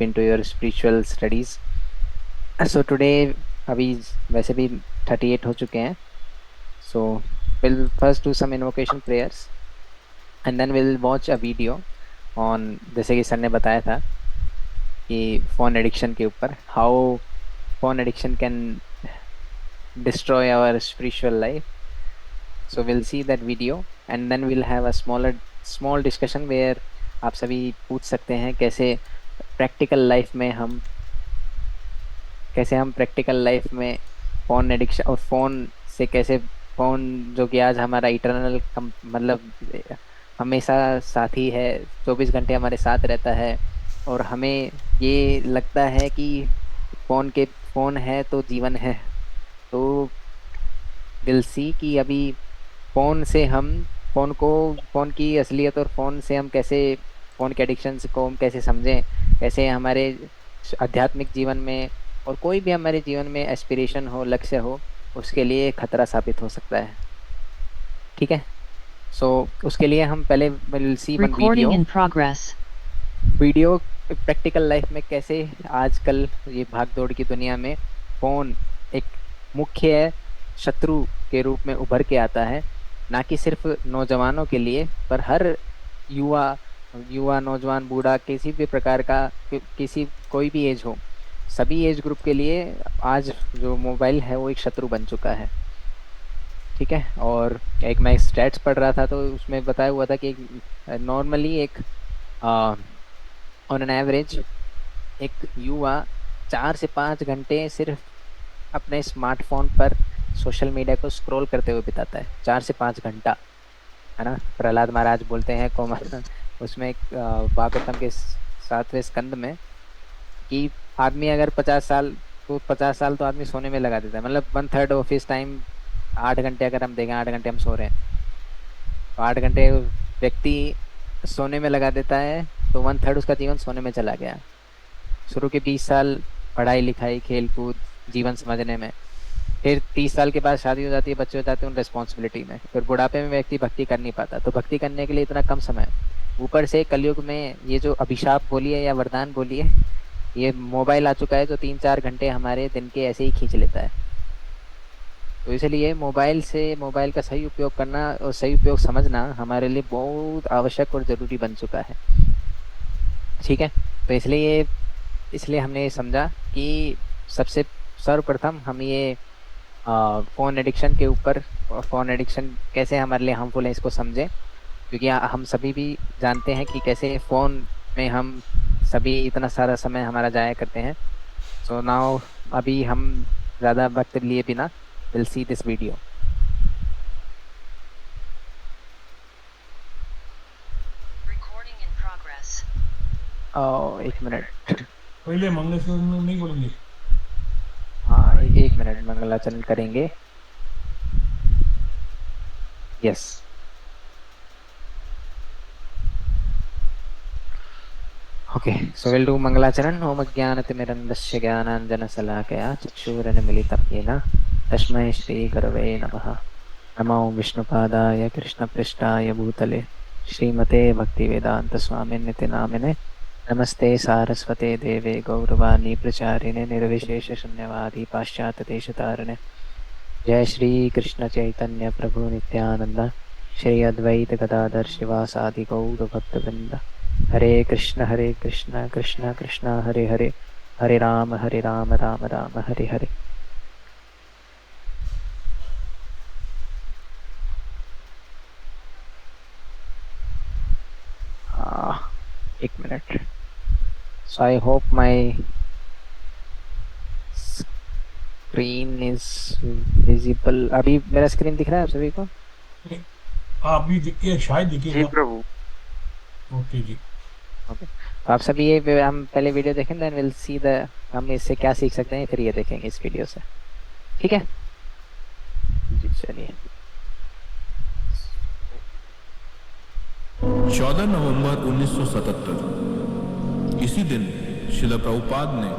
into your spiritual studies. So today अभी वैसे भी 38 हो चुके हैं. So we'll first do some invocation prayers and then we'll watch a video on, जैसे कि सर ने बताया था कि फोन एडिक्शन के ऊपर, how phone addiction can destroy our spiritual life. So we'll see that video and then we'll have a small discussion where आप सभी पूछ सकते हैं कैसे हम प्रैक्टिकल लाइफ में फोन एडिक्शन और फोन से कैसे, फोन जो कि आज हमारा इटरनल मतलब हमेशा साथी है, 24 घंटे हमारे साथ रहता है. और हमें ये लगता है कि फोन है तो जीवन है. तो विल सी कि अभी फोन से हम फोन को फोन की असलियत और फोन से हम कैसे, फोन के एडिक्शन को हम कैसे समझें, कैसे हमारे आध्यात्मिक जीवन में और कोई भी हमारे जीवन में एस्पिरेशन हो, लक्ष्य हो, उसके लिए खतरा साबित हो सकता है. ठीक है. सो उसके लिए हम पहले will see one Recording in progress. Video practical life में कैसे आजकल ये भाग दौड़ की दुनिया में फोन एक मुख्य शत्रु के रूप में उभर के आता है, ना कि सिर्फ नौजवानों के लिए पर हर युवा युवा नौजवान बूढ़ा किसी भी प्रकार का किसी कोई भी एज हो, सभी एज ग्रुप के लिए आज जो मोबाइल है वो एक शत्रु बन चुका है. ठीक है. और एक मैं स्टैट्स पढ़ रहा था तो उसमें बताया हुआ था कि नॉर्मली एक ऑन एन एवरेज एक युवा 4 से 5 घंटे सिर्फ अपने स्मार्टफोन पर सोशल मीडिया को स्क्रॉल करते हुए बिताता है. 4 से 5 घंटा, है ना. प्रहलाद महाराज बोलते हैं कोमल उसमें एक भागवतम के 7वें स्कंद में कि आदमी अगर 50 साल, तो 50 साल तो आदमी सोने में लगा देता है. मतलब 1/3 ऑफ हिस टाइम, 8 घंटे अगर हम देखें, 8 घंटे हम सो रहे हैं तो 8 घंटे व्यक्ति सोने में लगा देता है, तो 1/3 उसका जीवन सोने में चला गया. शुरू के 20 साल पढ़ाई लिखाई खेल कूद जीवन समझने में, फिर 30 साल के बाद शादी हो जाती है, बच्चे हो जाते हैं उन रिस्पॉन्सिबिलिटी में, फिर बुढ़ापे में व्यक्ति भक्ति कर नहीं पाता. तो भक्ति करने के लिए इतना कम समय, ऊपर से कलयुग में ये जो अभिशाप बोलिए या वरदान बोलिए, ये मोबाइल आ चुका है जो 3-4 घंटे हमारे दिन के ऐसे ही खींच लेता है. तो इसलिए मोबाइल का सही उपयोग करना और सही उपयोग समझना हमारे लिए बहुत आवश्यक और ज़रूरी बन चुका है. ठीक है. तो इसलिए हमने ये समझा कि सबसे सर्वप्रथम हम ये फ़ोन एडिक्शन के ऊपर, फ़ोन एडिक्शन कैसे हमारे लिए हार्मफुल है इसको समझें, क्योंकि हम सभी भी जानते हैं कि कैसे फ़ोन में हम सभी इतना सारा समय हमारा जाया करते हैं. सो नाउ अभी हम ज़्यादा वक्त लिए बिना will see this video. Recording in progress. एक मिनट. पहले मंगलाचरण नहीं बोलेंगे. हाँ, एक मिनट मंगलाचरण करेंगे. Yes. Okay. So will do मंगलाचरण. ओम अज्ञानतिमिरन्धस्य ज्ञानाञ्जनशलाकया चक्षुरुन्मीलितं येन तस्मै श्रीगुरवे नमः. नमो विष्णुपादाय कृष्णपृष्ठाय भूतले श्रीमते भक्तिवेदान्तस्वामिनिति नामिने. नमस्ते सारस्वते देवे गौरवाणी प्रचारिणे निर्विशेषशून्यवादी पाश्चात्यदेशतारिणे. जय श्री कृष्ण चैतन्य प्रभु नित्यानंद श्री अद्वैत गदाधर शिवासादि गौर भक्तवृंद. हरे कृष्ण कृष्ण कृष्ण हरे हरे, हरे राम राम राम हरे हरे. एक minute. So I hope my screen is visible. अभी मेरा स्क्रीन दिख रहा है आप सभी को? आप भी दिखिए, शायद दिखेगा. जी प्रभु. ओके जी. ओके. तो आप सभी ये हम पहले वीडियो देखें, देन विल सी द हम इससे क्या सीख सकते हैं, फिर ये देखेंगे इस वीडियो से. ठीक है जी. चलिए. 14 नवंबर 1977 इसी दिन शिला प्रभुपाद ने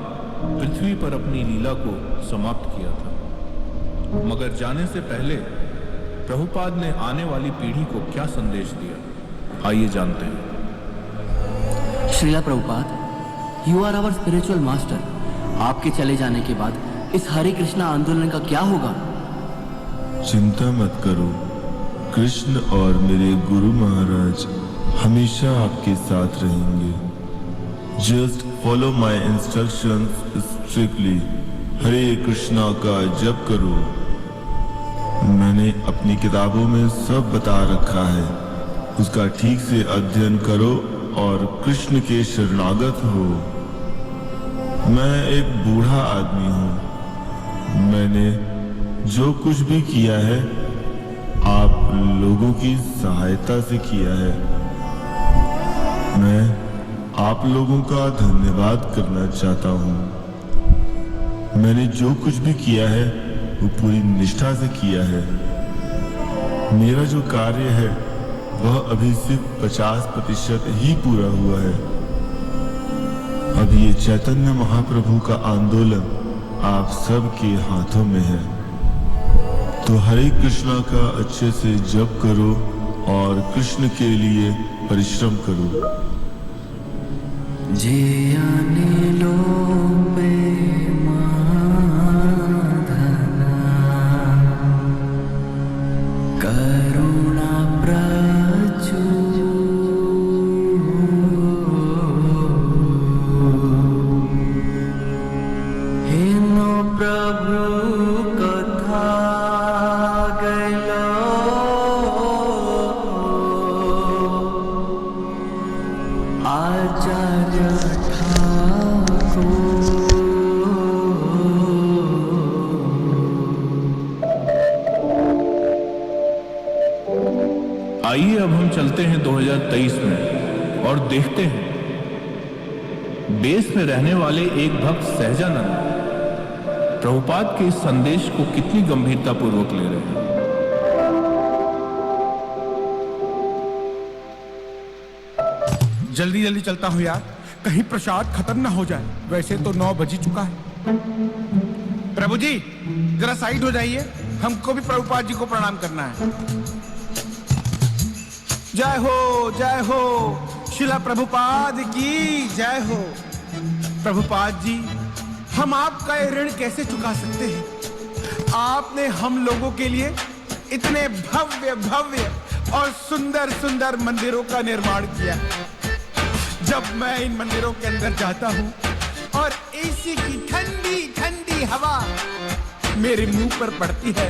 पृथ्वी पर अपनी लीला को समाप्त किया था. मगर जाने से पहले प्रभुपाद ने आने वाली पीढ़ी को क्या संदेश दिया, आइए जानते हैं. Shrila Prabhupada, you are our spiritual master. आपके चले जाने के बाद इस हरे कृष्णा आंदोलन का क्या होगा? चिंता मत करो, कृष्ण और मेरे गुरु महाराज हमेशा आपके साथ रहेंगे। Just follow my instructions strictly. Hare Krishna का जप करो। मैंने अपनी किताबों में सब बता रखा है, उसका ठीक से अध्ययन करो और कृष्ण के शरणागत हो। मैं एक बूढ़ा आदमी हूँ। मैंने जो कुछ भी किया है आप लोगों की सहायता से किया है। मैं आप लोगों का धन्यवाद करना चाहता हूँ। मैंने जो कुछ भी किया है वो पूरी निष्ठा से किया है। मेरा जो कार्य है वह अभी सिर्फ 50% ही पूरा हुआ है। अब ये चैतन्य महाप्रभु का आंदोलन आप सब के हाथों में है। तो हरे कृष्णा का अच्छे से जप करो और कृष्ण के लिए परिश्रम करो। जे आने लो करुणा प्रचुर हेनो प्रभु कथा गैलो आचार्य आइए अब हम चलते हैं 2023 में और देखते हैं देश में रहने वाले एक भक्त सहजानंद प्रभुपाद के इस संदेश को कितनी गंभीरता पूर्वक ले रहे हैं। जल्दी जल्दी चलता हूँ यार, कहीं प्रसाद खत्म ना हो जाए। वैसे तो 9 बज ही चुका है। प्रभु जी जरा साइड हो जाइए, हमको भी प्रभुपाद जी को प्रणाम करना है। जय हो शिला प्रभुपाद की जय हो। प्रभुपाद जी हम आपका ये ऋण कैसे चुका सकते हैं? आपने हम लोगों के लिए इतने भव्य भव्य और सुंदर सुंदर मंदिरों का निर्माण किया। जब मैं इन मंदिरों के अंदर जाता हूँ और एसी की ठंडी ठंडी हवा मेरे मुंह पर पड़ती है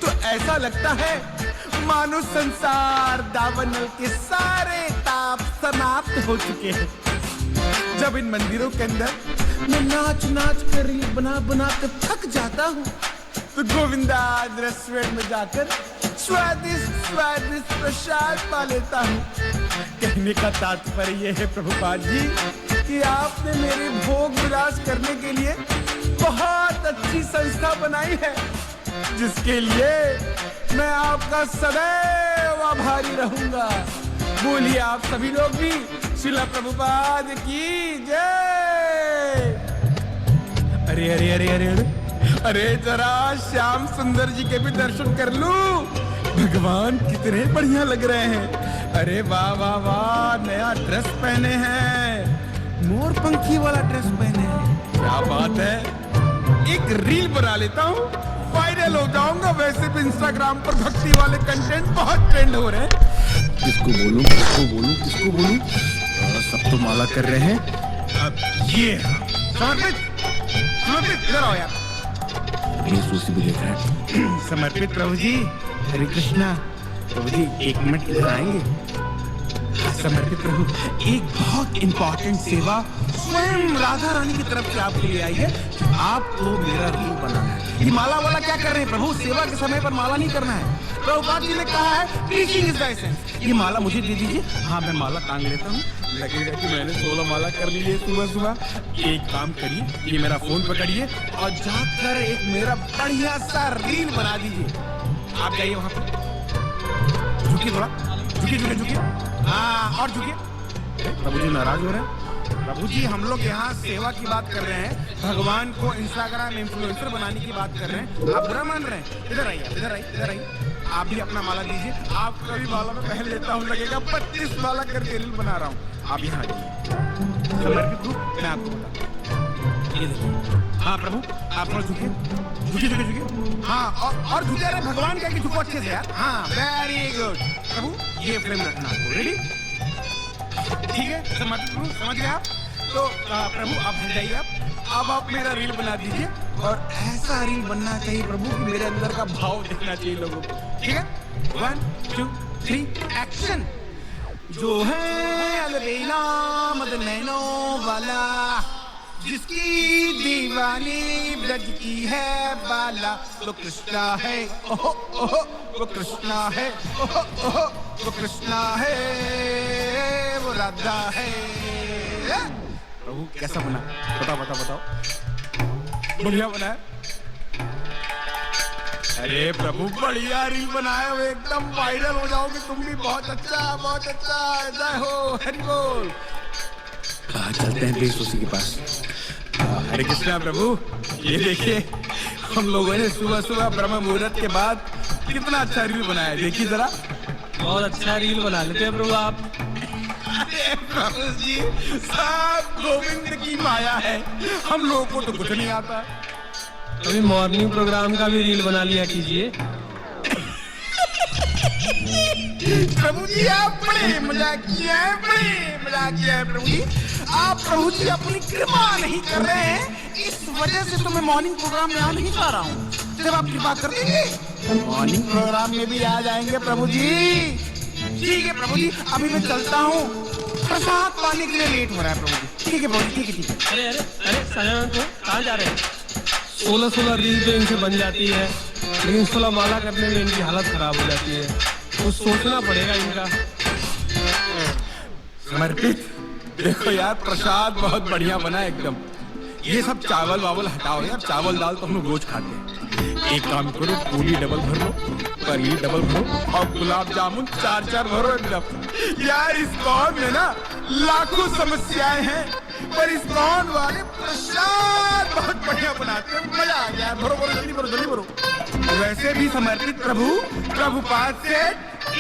तो ऐसा लगता है मानो संसार दावानल के सारे ताप समाप्त हो चुके हैं। जब इन मंदिरों के अंदर मैं नाच नाच कर रील बना बना कर थक जाता हूँ तो गोविंदा रेस्टोरेंट में जाकर स्वादिष्ट स्वादिष्ट प्रसाद पा लेता हूँ। कहने का तात्पर्य यह है प्रभुपाद जी कि आपने मेरे भोग विलास करने के लिए बहुत अच्छी संस्था बनाई है, जिसके लिए मैं आपका सदैव आभारी रहूंगा। बोलिए आप सभी लोग भी शिला प्रभुपाद की जय। अरे अरे अरे अरे अरे अरे जरा श्याम सुंदर जी के भी दर्शन कर लूं। भगवान कितने बढ़िया लग रहे हैं। अरे वाह वाह वाह, नया ड्रेस पहने हैं, मोर पंखी वाला ड्रेस पहने हैं, क्या बात है। एक रील बना लेता हूँ, वायरल हो जाऊंगा। वैसे भी इंस्टाग्राम पर भक्ति वाले कंटेंट बहुत ट्रेंड हो रहे हैं। किसको बोलूं किसको बोलूं किसको बोलूं, सब तो माला कर रहे हैं। अब ये समर्पित समर्पित इधर आओ यार, भी देख रहे हैं। समर्पित प्रभु जी हरे कृष्णा। प्रभु जी 1 मिनट इधर आएंगे। समर्पित प्रभु एक बहुत इंपॉर्टेंट सेवा स्वयं राधा रानी की तरफ से आपके लिए आई है। आपको मेरा रील बनाना है। ये माला वाला क्या कर रहे हैं प्रभु? सेवा के समय पर माला नहीं करना है। प्रभुपाद जी ने कहा है टीचिंग इज द एसेंस। ये माला मुझे दे दीजिए। हाँ मैं माला टांग लेता हूँ। लगेगा कि मैंने 16 माला कर ली है सुबह सुबह। एक काम करिए, ये मेरा फोन पकड़िए और जाकर एक मेरा बढ़िया सा रील बना दीजिए। आप जाइए वहां पर, झुकिए थोड़ा, झुकिए झुकिए झुकिए, हाँ और झुकिए। प्रभु जी नाराज हो रहे हैं। प्रभु जी हम लोग यहाँ सेवा की बात कर रहे हैं, भगवान को इंस्टाग्राम इन्फ्लुएंसर बनाने की बात कर रहे हैं, आप बुरा मान रहे हैं। इधर आइए इधर आइए इधर आइए। आप भी अपना माला दीजिए। आपका भी माला में पहन लेता हूँ, लगेगा 25 माला करके रील बना रहा हूँ। आप यहाँ आ जाइए। समर्पित हूँ मैं आपको बताता हूँ। ये देखिए। हाँ प्रभु आप थोड़ा झुकिए, झुकिए झुकिए झुकिए। हाँ और झुके रहे, भगवान क्या कि झुको अच्छे से यार। हाँ वेरी गुड। प्रभु ये फ्रेम रखना आपको, रेडी? ठीक है, समझ गए आप? तो प्रभु आप हट जाइए। अब आप मेरा रील बना दीजिए और ऐसा रील बनना चाहिए प्रभु कि मेरे अंदर का भाव दिखना चाहिए लोगों को। ठीक है, 1 2 3 एक्शन। जो है अलबेला मद नैनों वाला, जिसकी दीवानी ब्रज की है बाला, वो कृष्णा है। ओहो ओहो वो कृष्णा है। ओहो ओहो वो कृष्णा है, वो राधा है। प्रभु कैसा बना? बताओ बताओ बताओ। बढ़िया बना है। अरे प्रभु बढ़िया रील बनाए हो, एकदम वायरल हो जाओगे तुम भी। बहुत अच्छा बहुत अच्छा। जय हो, हरि बोल। चलते हैं प्लीज उसी के पास। हरे कृष्णा प्रभु। ये देखिए हम लोगों ने सुबह सुबह ब्रह्म मुहूर्त के बाद कितना अच्छा रील बनाया, देखिए जरा। बहुत अच्छा रील बना लेते हैं प्रभु आप। अरे प्रभु जी सब गोविंद की माया है, हम लोगों को तो कुछ नहीं आता। अभी मॉर्निंग प्रोग्राम का भी रील बना लिया कीजिए। प्रभु जी आप बड़े मजाकिया हैं, बड़े मजाकिया हैं प्रभु जी। आप प्रभु जी अपनी कृपा नहीं कर रहे हैं, इस वजह से तो मैं मॉर्निंग प्रोग्राम में आ नहीं पा रहा हूँ। जब आप कृपा कर देंगे मॉर्निंग प्रोग्राम में भी आ जाएंगे प्रभु जी। ठीक है प्रभु जी, अभी मैं चलता हूँ, प्रसाद पाने के लिए लेट हो रहा है प्रभु जी। ठीक है प्रभु जी, ठीक है ठीक है। अरे अरे अरे सजानंद को कहाँ जा रहे हैं? 16 रील तो इनसे बन जाती है, लेकिन 16 माला करने में इनकी हालत खराब हो जाती है। तो सोचना पड़ेगा इनका। समर्पित देखो यार, प्रसाद बहुत बढ़िया बना एकदम। ये सब चावल वावल हटाओ यार, चावल दाल तो हम लोग रोज खाते हैं। एक काम करो, पूरी डबल भर लो, पनीर डबल भरो और गुलाब जामुन 4-4 भरो एकदम। यार इस कौन में ना लाखों समस्याएं हैं, पर इस कौन वाले प्रसाद बहुत बढ़िया बनाते हैं। मजा आ गया। भरो भरो जल्दी भरो जल्दी भरो। वैसे भी समर्पित प्रभु प्रभुपाद से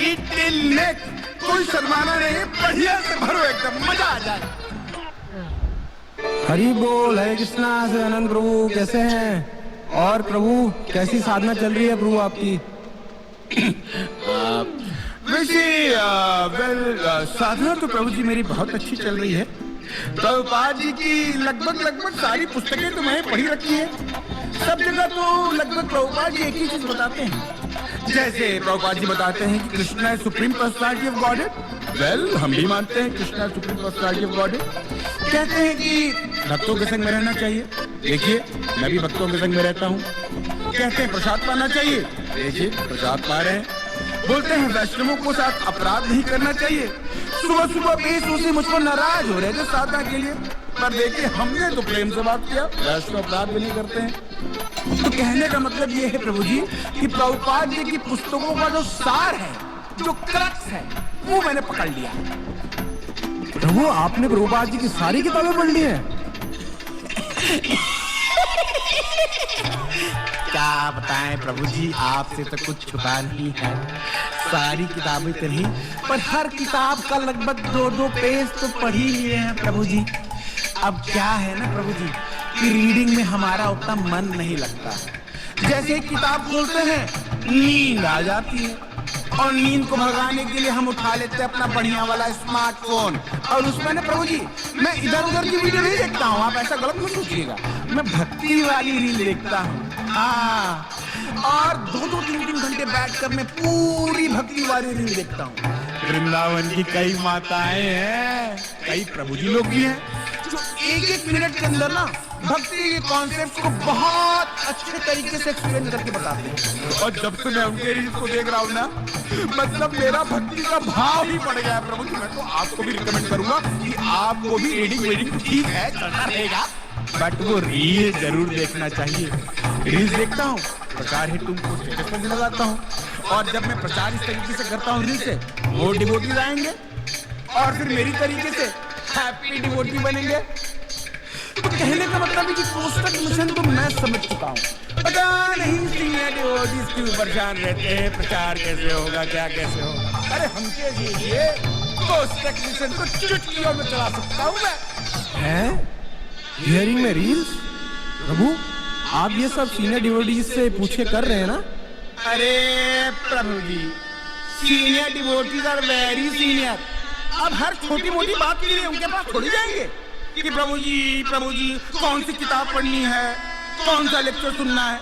ईट टिल नेक, कोई शर्माना नहीं, बढ़िया से भरो एकदम, मजा आ जाए। हरि बोल। हरे कृष्णा। सजानंद प्रभु कैसे हैं? और प्रभु कैसी साधना चल रही है प्रभु आपकी? वैसे साधना तो प्रभु जी मेरी बहुत अच्छी चल रही है। प्रभुपाद जी की लगभग सारी पुस्तकें तो मैंने पढ़ी रखी है। सब जगह तो लगभग प्रभुपाद जी एक ही चीज बताते हैं। जैसे प्रभुपाद जी बताते हैं कि Krishna is supreme personality of godhead. Well हम भी मानते हैं Krishna is supreme personality of godhead. कहते हैं कि भक्तों के संग में रहना चाहिए। देखिए मैं भी भक्तों के संग में रहता हूँ। कहते हैं प्रसाद पाना चाहिए। देखिए प्रसाद पा रहे हैं। बोलते हैं वैष्णवों को साथ अपराध नहीं करना चाहिए। सुबह सुबह बेसोसी मुझ पर नाराज हो रहे थे साधना के लिए, पर देखिए हमने तो प्रेम से बात किया, वैष्णव अपराध भी नहीं करते हैं। तो कहने का मतलब ये है प्रभु जी कि प्रभुपाद जी की पुस्तकों का जो सार है, जो क्रक्स है, वो मैंने पकड़ लिया। प्रभु आपने प्रभुपाद जी की सारी किताबें पढ़ ली है? क्या बताएं प्रभु जी, आपसे तो कुछ छुपा नहीं है। सारी किताबें तो नहीं, पर हर किताब का लगभग 2-2 पेज तो पढ़ ही लिए हैं प्रभु जी। अब क्या है ना प्रभु जी कि रीडिंग में हमारा उतना मन नहीं लगता। जैसे एक किताब खोलते हैं नींद आ जाती है, और नींद को भगाने के लिए हम उठा लेते हैं अपना बढ़िया वाला स्मार्टफोन, और उसमें ना प्रभु जी मैं इधर उधर की वीडियो नहीं देखता हूँ, आप ऐसा गलत मत सोचिएगा। मैं भक्ति वाली रील देखता हूँ। हाँ, और 2-2 3-3 घंटे बैठकर मैं पूरी भक्ति वाली रील देखता हूँ। वृंदावन की कई माताएं हैं, कई प्रभु जी लोग भी हैं, जो 1-1 मिनट के अंदर ना भक्ति के कॉन्सेप्ट को बहुत अच्छे तरीके से एक्सप्लेन करके बताते हैं। और जब से मैं उनके रील्स को देख रहा हूँ ना, मतलब मेरा भक्ति का भाव ही बढ़ गया है प्रभु जी। मैं तो आपको भी रिकमेंड करूंगा कि आपको भी रीडिंग ठीक है चलता रहेगा, बट वो रील जरूर देखना चाहिए। रील्स देखता हूँ, प्रचार हेतु उनको स्टेटस पर लगाता हूँ, और जब मैं प्रचार इस तरीके से करता हूँ रील से, वो डिवोटीज आएंगे और फिर मेरी तरीके से हैप्पी डिवोटी बनेंगे। तो कहने का मतलब प्रभु जी कोष्टक मिशन तो मैं समझ चुका हूँ। पता नहीं सीनियर डिवोटीज क्यों परेशान रहते हैं, प्रचार कैसे होगा, क्या कैसे होगा। अरे हमके दीजिए, कोष्टक मिशन को चुटकियों में चला सकता हूँ मैं। हैं? हियरिंग में रील्स? प्रभु, आप ये सब सीनियर डिवोटीज से पूछे कर रहे हैं ना? अरे Prabhu ji, senior devotees are very senior. अब हर छोटी मोटी बात के लिए उनके पास थोड़ी जाएंगे कि प्रभु जी कौन सी किताब पढ़नी है, कौन सा लेक्चर सुनना है।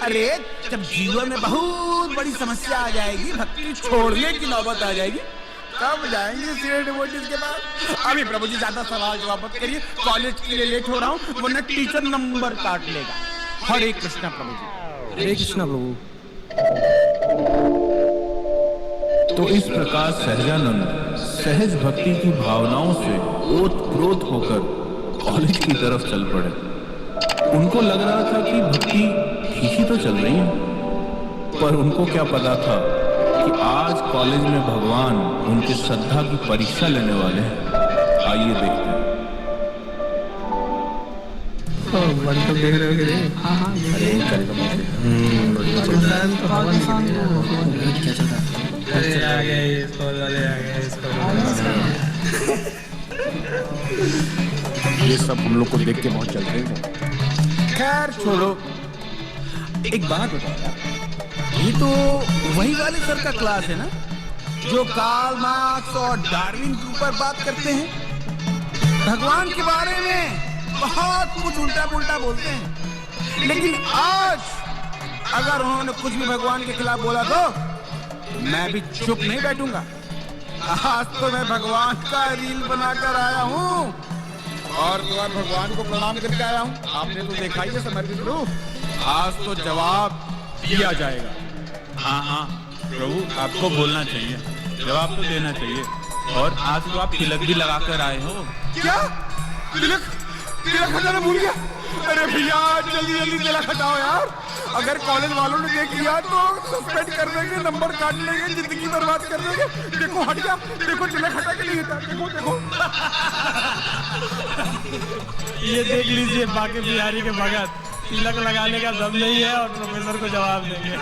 अरे जब जीवन में बहुत बड़ी समस्या आ जाएगी, भक्ति छोड़ने की नौबत आ जाएगी, तब जाएंगे सीनियर डिवोटीज के पास। अभी प्रभु जी ज्यादा सवाल जवाब मत करिए, कॉलेज के लिए लेट हो रहा हूँ, वरना टीचर नंबर काट लेगा। हरे कृष्णा प्रभु जी। हरे कृष्णा प्रभु। तो इस प्रकार सहजानंद सहज भक्ति की भावनाओं से ओत-प्रोत होकर कॉलेज की तरफ चल पड़े। उनको लग रहा था कि भक्ति ठीक ही तो चल रही है, पर उनको क्या पता था कि आज कॉलेज में भगवान उनकी श्रद्धा की परीक्षा लेने वाले हैं। आइए देखते हैं। देख रहे हो कि नहीं? अरे आ गए स्कूल वाले, आ गए स्कूल वाले। ये सब हम लोग को देख के बहुत चलते हैं। खैर छोड़ो, एक बात बताओ यार, ये तो वही वाले सर का क्लास है ना जो कार्ल मार्क्स और डार्विन के ऊपर बात करते हैं, भगवान के बारे में बहुत कुछ उल्टा पुल्टा बोलते हैं। लेकिन आज अगर उन्होंने कुछ भी भगवान के खिलाफ बोला तो मैं भी चुप नहीं बैठूंगा। आज तो मैं भगवान का रील बनाकर आया हूँ और तो आज भगवान को प्रणाम करके आया हूँ। आपने तो देखा ही है समर्पित प्रभु, आज तो जवाब दिया जाएगा। हाँ प्रभु, आपको बोलना चाहिए, जवाब तो देना चाहिए। और आज तो आप तिलक भी लगा कर आए हो। क्या तिलक हटाना भूल गया? अरे भैया जल्दी तिलक हटाओ यार, अगर कॉलेज वालों ने देख लिया तो सस्पेंड कर देंगे, नंबर काट लेंगे, जिंदगी बर्बाद कर देंगे। देखो हट गया, देखो तिलक हटा के नहीं हटा, देखो ये देख लीजिए बाकी बिहारी के भगत, तिलक लगाने का दम नहीं है और प्रोफेसर को जवाब देंगे।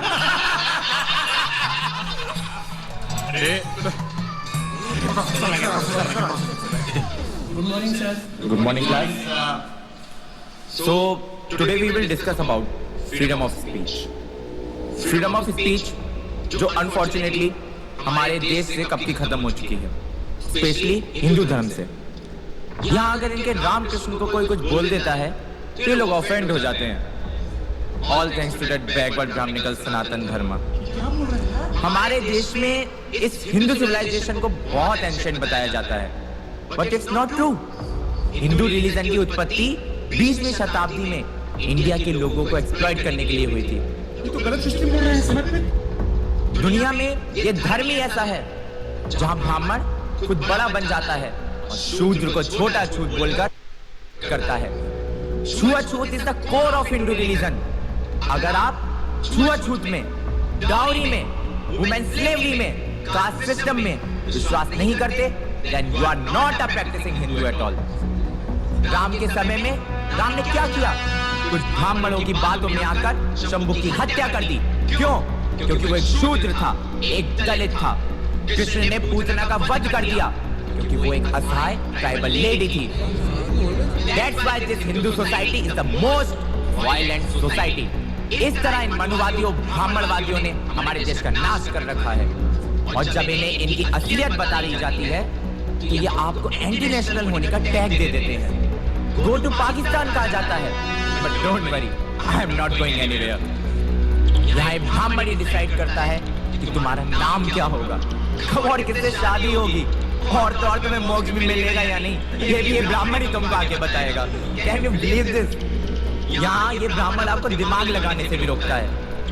Good morning, sir. Good morning, class. So today we will discuss about freedom of speech. Freedom of speech, जो unfortunately हमारे देश से कब की खत्म हो चुकी है, स्पेशली हिंदू धर्म से। यहाँ अगर इनके रामकृष्ण को कोई कुछ बोल देता है तो ये लोग ऑफेंड हो जाते हैं। All thanks to that backward Brahmanical Sanatan Dharma. हमारे देश में इस हिंदू सिविलाइजेशन को बहुत एंशिएंट बताया जाता है, but it's not true. Hindu religion की उत्पत्ति 20वीं शताब्दी में इंडिया के लोगों को एक्सप्लॉइट करने के लिए हुई थी। ये तो गलत सिस्टम बोल रहे हैं समर्पित। दुनिया में ये धर्म ही ऐसा है जहां ब्राह्मण खुद बड़ा बन जाता है और शूद्र को छोटा छूत बोलकर करता है। छुआछूत is the core of Hindu religion. अगर आप छुआछूत में, डाउरी में, वुमेन स्लेवरी में, कास्ट सिस्टम में विश्वास नहीं करते, then you are not a practicing Hindu at all. Ram के समय में राम ने क्या किया? कुछ ब्राह्मणों की बातों में आकर शंभु की हत्या कर दी। क्यों? क्योंकि वो एक शूद्र था, एक दलित था। कृष्ण ने पूतना का वध कर दिया क्योंकि वो एक असहाय ट्राइबल लेडी थी। That's why this Hindu society is the most violent society. इस तरह इन मनुवादियों, ब्राह्मणवादियों ने हमारे देश का नाश कर रखा है। और जब इन्हें इनकी असलियत बता दी जाती है तो ये आपको एंटी नेशनल होने का टैग दे देते हैं। गो टू पाकिस्तान कहा जाता है, but don't worry, I am not going anywhere. यहाँ एक ब्राह्मण ही डिसाइड करता है कि तुम्हारा नाम क्या होगा, कब और किससे शादी होगी, और तो और तुम्हें मोक्ष भी मिलेगा या नहीं, ये भी ये ब्राह्मण ही तुमको आगे बताएगा। Can you believe this? यहाँ ये ब्राह्मण आपको दिमाग लगाने से भी रोकता है।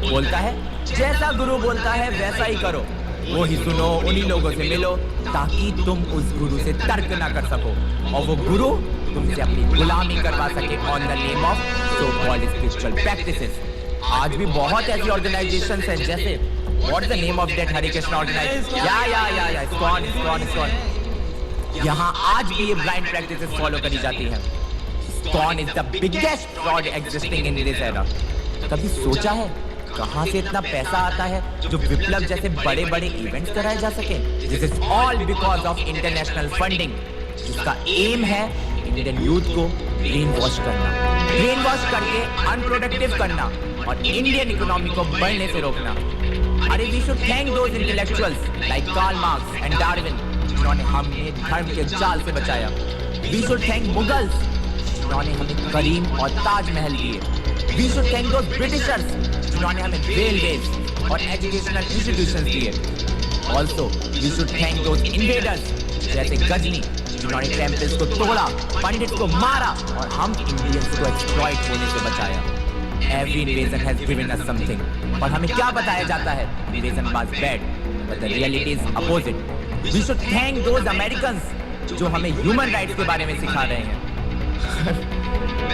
बोलता है जैसा गुरु बोलता है वैसा ही करो, वो ही सुनो, उन्हीं लोगों से मिलो ताकि तुम उस गुरु से तर्क ना कर सको और वो गुरु तुमसे अपनी गुलामी करवा सके on the name of so called spiritual practices. आज भी बहुत ऐसी ऑर्गेनाइजेशंस हैं, जैसे what the name of that Hare Krishna organisation, या इस्कॉन। यहाँ आज भी ये ब्लाइंड प्रैक्टिसेस फॉलो करी जाती है। ISKCON is the biggest fraud existing in this era. कभी सोचा है कहां से इतना पैसा आता है जो विप्लव जैसे बड़े बड़े इवेंट्स कराए जा सके? This is all because of international funding, जिसका एम है इंडियन यूथ को ब्रेन वॉश करके अनप्रोडक्टिव करना और इंडियन इकोनॉमी को बढ़ने से रोकना। अरे we should thank those intellectuals like Karl Marx and Darwin जिन्होंने हमें धर्म के जाल से बचाया। वी शुड थैंक मुगल्स जिन्होंने हमें करीम और ताजमहल दिए। We should thank those Britishers जिन्होंने हमें रेलवेज और एजुकेशनल इंस्टीट्यूशंस दिए। Also we should thank those invaders जैसे गजनी जिन्होंने टेम्पल्स को तोड़ा, पंडित को मारा और हम इंडियंस को एक्सप्लॉइट होने से बचाया। Every invasion has given us something. और हमें क्या बताया जाता है? Invasion was bad, but the reality is opposite. We should thank those Americans जो हमें human rights के बारे में सिखा रहे हैं।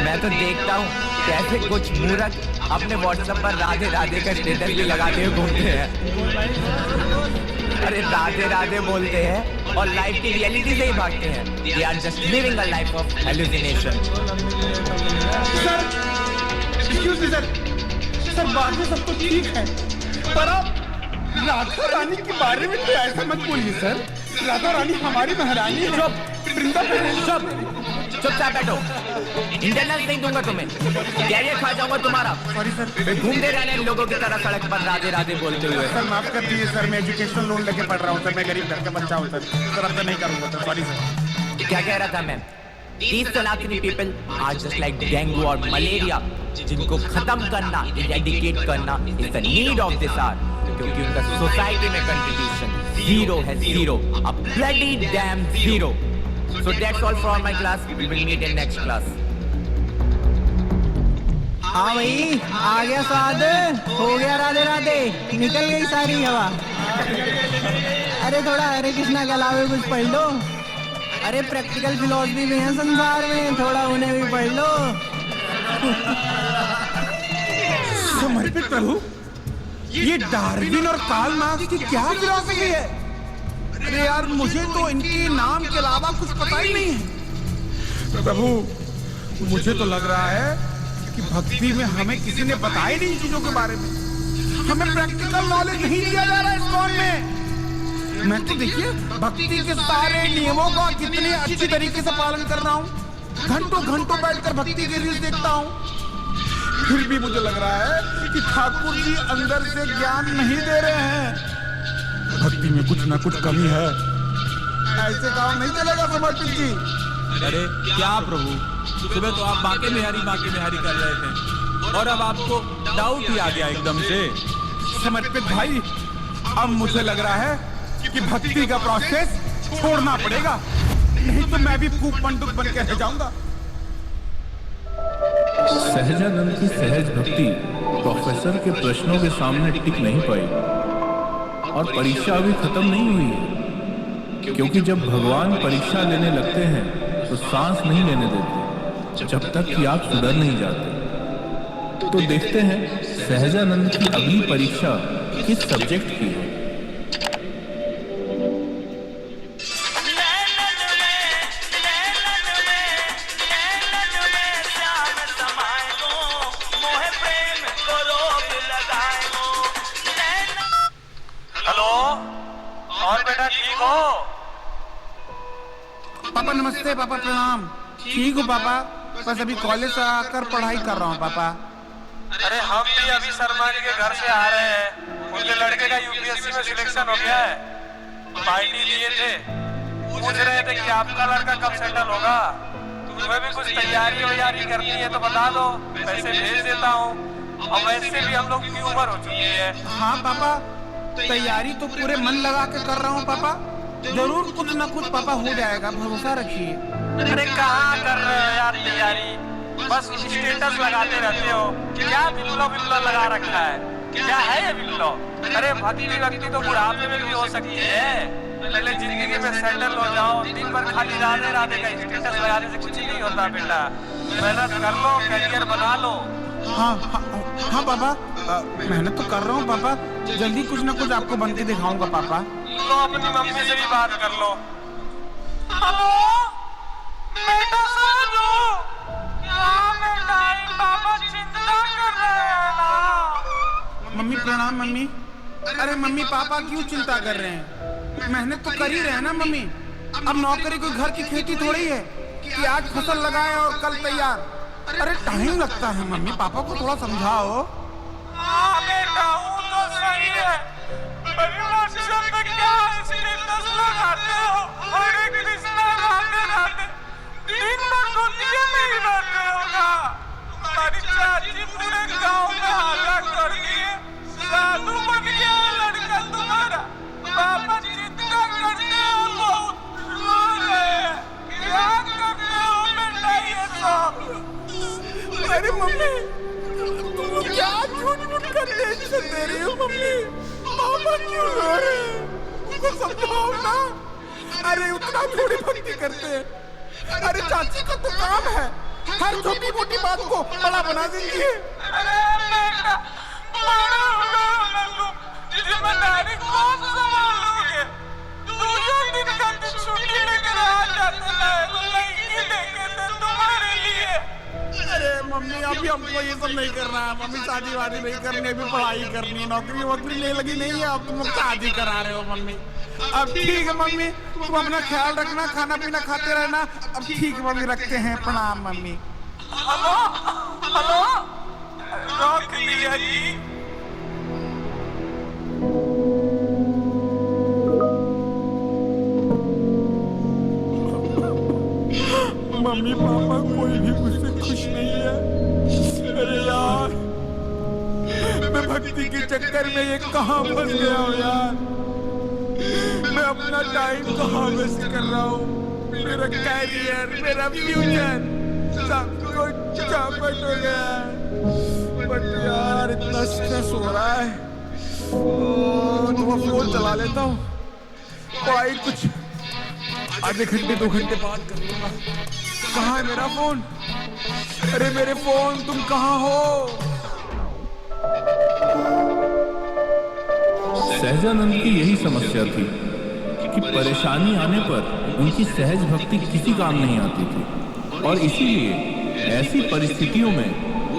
मैं तो देखता हूँ कैसे कुछ मूर्ख अपने WhatsApp पर राधे राधे का स्टेटस भी लगाते हुए घूमते हैं। अरे राधे राधे बोलते हैं और लाइफ की रियलिटी से ही भागते हैं। They are just living a life of hallucination. Excuse me, sir बात में सब तो ठीक है, पर आप राधा रानी के बारे में तो ऐसा मत बोलिए सर। राधा रानी हमारी महारानी है। चुपचाप बैठो। इंटरनल नहीं दूंगा तुम्हें, कैरियर खा जाऊंगा तुम्हारा। Sorry sir. घूमते रहने इन लोगों की तरह सड़क पर राधे राधे बोलते हुए। सर माफ कर दीजिए सर, मैं एजुकेशन लोन लेके पढ़ रहा हूँ सर, मैं गरीब घर का बच्चा हूँ सर, अब तो नहीं करूँगा सर, सॉरी सर। क्या कह रहा था मैं? These Sanatani people are just like dengue और मलेरिया, जिनको खत्म करना, eradicate करना is the need of this hour, क्योंकि उनका सोसाइटी में कंट्रीब्यूशन zero है, zero, a bloody damn zero. So that's all for my class. We will meet in next class. हाँ भाई, आ गया स्वाद, हो गया राधे राधे, निकल गई सारी हवा। अरे थोड़ा हरे कृष्णा के अलावे कुछ पढ़ लो। अरे प्रैक्टिकल फिलॉसफी भी है संसार में, थोड़ा उन्हें भी पढ़ लो। समर्पित प्रभु, ये डार्विन और कार्ल मार्क्स की क्या फिलॉसफी है? अरे यार मुझे तो इनके नाम के अलावा कुछ पता ही नहीं है। प्रभु मुझे तो लग रहा है कि भक्ति में हमें किसी ने बताया नहीं चीजों के बारे में, हमें प्रैक्टिकल नॉलेज नहीं दिया जा रहा है इस्कॉन में। मैं तो देखिए भक्ति के सारे नियमों का कितने अच्छी तरीके से पालन कर रहा हूँ, घंटों घंटों बैठकर भक्ति के रील्स देखता हूँ, फिर भी मुझे लग रहा है कि ठाकुर जी अंदर से ज्ञान नहीं दे रहे हैं। भक्ति में कुछ ना कुछ कमी है, ऐसे काम नहीं चलेगा समर्पित जी। अरे क्या प्रभु, सुबह तो आप बांके बिहारी कर रहे थे और अब आपको डाउट ही आ गया एकदम से। समर्पित भाई, अब मुझे लग रहा है कि भक्ति का प्रोसेस छोड़ना पड़ेगा, नहीं तो मैं भी फूक पंडुक बन के रह जाऊंगा। सहजानंद की सहज भक्ति प्रोफेसर के प्रश्नों के सामने टिक नहीं पाई और परीक्षा अभी खत्म नहीं हुई है, क्योंकि जब भगवान परीक्षा लेने लगते हैं तो सांस नहीं लेने देते जब तक कि आप सुधर नहीं जाते। तो देखते हैं सहजानंद की अगली परीक्षा किस सब्जेक्ट की है। पापा नमस्ते, पापा प्रणाम। ठीक हूँ पापा, बस अभी कॉलेज से आकर पढ़ाई कर रहा हूँ पापा। अरे हम भी अभी शर्मा जी के घर से आ रहे हैं, उनके लड़के का यूपीएससी में सिलेक्शन हो गया है, पार्टी लिए थे, पूछ रहे थे कि आपका लड़का कब सेटल होगा, तुम्हें भी कुछ तैयारी वैयारी करनी है तो बता दो, पैसे भेज देता हूँ, और वैसे भी हम लोग की उम्र हो चुकी है। हाँ पापा, तैयारी तो पूरे मन लगा के कर रहा हूँ पापा, जरूर कुछ ना कुछ पापा हो जाएगा, भरोसा रखिए। अरे कहाँ कर रहे हो यार तैयारी, बस स्टेटस लगाते रहते हो, क्या बिल्लो लगा रखा है, क्या है ये बिल्लो? अरे भक्ति तो बुढ़ापे में भी हो सकती है, पहले जिंदगी में सेटल हो जाओ, दिन भर खाली राधे राधे का स्टेटस लगाने से कुछ नहीं होता बेटा, मेहनत कर लो, करियर बना लो। हाँ पापा, मेहनत तो कर रहा हूँ पापा, जल्दी कुछ ना कुछ आपको बन के दिखाऊंगा पापा। लो अपनी मम्मी से भी बात कर लो। हेलो बेटा सानू, क्या प्रणाम मम्मी। अरे मम्मी पापा क्यों चिंता कर रहे हैं? मेहनत तो कर ही रहे हैं ना मम्मी। अब नौकरी कोई घर की खेती थोड़ी है कि आज फसल लगाए और कल तैयार। अरे टाइम लगता है मम्मी, पापा को थोड़ा समझाओ। हाँ बेटा वो तो सही है, पर व्हाट्सएप पे क्या स्टेटस लगाते हो? हरे कृष्णा राधे राधे दिन भर दुनिया में ही रहते हो ना। तुम्हारी चाची पूरे गांव में हल्ला कर दिए, साधु बन गया लड़का तुम्हारा। पापा चिंता करते हो, बहुत रो रहे हैं। क्या करते हो बेटा ये सब? अरे मम्मी तुम क्या झूठ कर टेंशन दे रही हो मम्मी? पापा क्यों रो रहे हैं? उनको समझाओ ना। अरे उतना थोड़ी भक्ति करते हैं। अरे चाची का तो काम है हर छोटी मोटी बात को बड़ा बना देंगी। अरे बेटा बड़ा होगा तुम, जिम्मेदारी कौन संभालोगे? दूसरे दिन का छुट्टी लेकर आ जाते हैं, लड़की लेके थे तुम्हारे लिए। अरे मम्मी अभी हमको ये सब नहीं करना है मम्मी, शादी वादी नहीं करनी, अभी पढ़ाई करनी है, नौकरी वोकरी नहीं लगी नहीं है, अब तुम शादी करा रहे हो मम्मी। अब ठीक है मम्मी, तुम अपना ख्याल रखना, खाना पीना खाते रहना। अब ठीक है मम्मी, रखते हैं, प्रणाम मम्मी। हेलो हेलो रोक लिया जी। मम्मी पापा कोई भी मुझसे खुश नहीं है। अरे यार मैं भक्ति के चक्कर में ये कहाँ फंस गया हूँ यार। मैं अपना टाइम कहाँ वेस्ट कर रहा हूँ। मेरा कैरियर, मेरा फ्यूचर सब कुछ चौपट हो गया है। बट यार इतना स्ट्रेस हो रहा है। तो फोन चला लेता हूँ, भाई कुछ आधे घंटे 2 घंटे बाद कर लूंगा। कहाँ है मेरा फोन? अरे मेरे फोन तुम कहाँ हो? सहजानंद की यही समस्या थी कि परेशानी आने पर उनकी सहज भक्ति किसी काम नहीं आती थी, और इसीलिए ऐसी परिस्थितियों में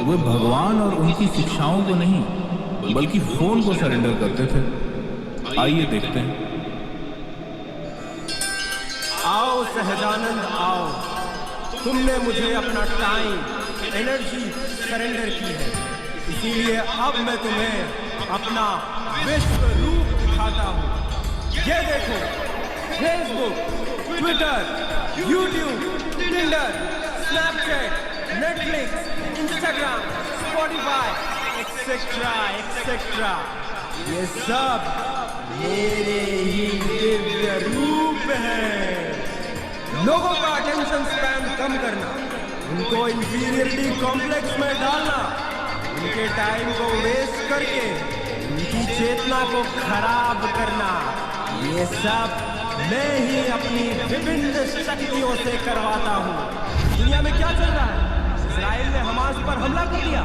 वे भगवान और उनकी शिक्षाओं को नहीं बल्कि फोन को सरेंडर करते थे। आइए देखते हैं। आओ सहजानंद आओ, तुमने मुझे अपना टाइम एनर्जी सरेंडर की है, इसीलिए अब मैं तुम्हें अपना विश्व रूप दिखाता हूँ। ये देखो, Facebook, Twitter, YouTube, Tinder, Snapchat, Netflix, Instagram, Spotify etcetera etcetera, ये सब मेरे ही दिव्य रूप हैं। लोगों का अटेंशन स्पैन कम करना, उनको इंफीरियरिटी कॉम्प्लेक्स में डालना, उनके टाइम को वेस्ट करके उनकी चेतना को खराब करना, ये सब मैं ही अपनी विभिन्न शक्तियों से करवाता हूँ। दुनिया में क्या चल रहा है? इजराइल ने हमास पर हमला कर दिया।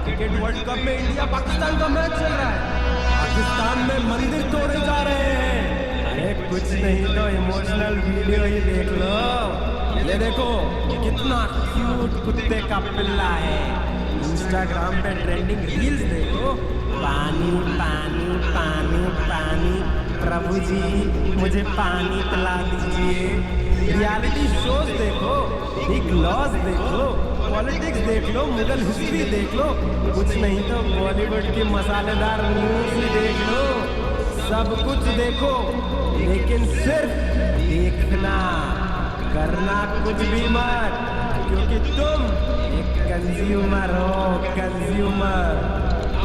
क्रिकेट वर्ल्ड कप में इंडिया पाकिस्तान का मैच चल रहा है। पाकिस्तान में मंदिर तोड़े जा रहे हैं। अरे कुछ नहीं तो इमोशनल वीडियो ही देख लो। ये देखो कितना क्यूट कुत्ते का पिल्ला है। इंस्टाग्राम पे ट्रेंडिंग रील्स देखो, पानी पानी पानी पानी, प्रभु जी मुझे पानी पिला दीजिए। रियलिटी शोज देखो, बिग लॉस देखो, पॉलिटिक्स देख लो, मुगल हिस्ट्री देख लो, कुछ नहीं तो बॉलीवुड की मसालेदार न्यूज ही देख लो। सब कुछ देखो, लेकिन सिर्फ देखना, करना कुछ भी मत, क्योंकि तुम एक कंज्यूमर हो, कंज्यूमर।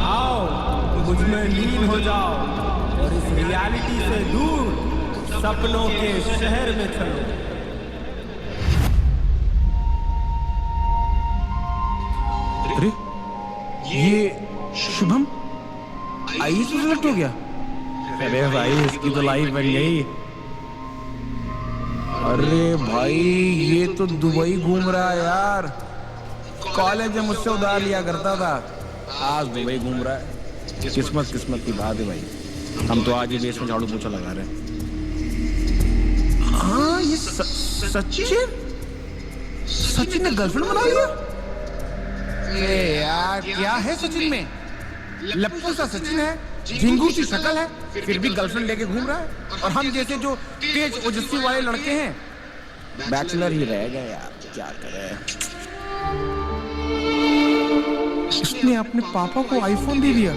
आओ मुझ में लीन हो जाओ और इस रियलिटी से दूर सपनों के शहर में चलो। अरे ये शुभम आई से सिलेक्ट हो गया? अरे भाई इसकी तो लाइफ बन गई। अरे भाई ये तो दुबई घूम रहा है यार। कॉलेज में मुझसे उधार लिया करता था, आज दुबई घूम रहा है। किस्मत किस्मत की बात है भाई। हम तो आज ही देश में झाड़ू पोछा लगा रहे हैं। हाँ ये सचिन ने गर्लफ्रेंड बना लिया। ये यार क्या है सचिन में? लप्पू सा सचिन है, झिंगू सी शक्ल है, फिर भी गर्लफ्रेंड लेके घूम रहा है। और हम जैसे जो तेज ओजस्वी वाले लड़के हैं, बैचलर ही रह गए यार, क्या करें। इसने अपने पापा को आईफोन दे दिया।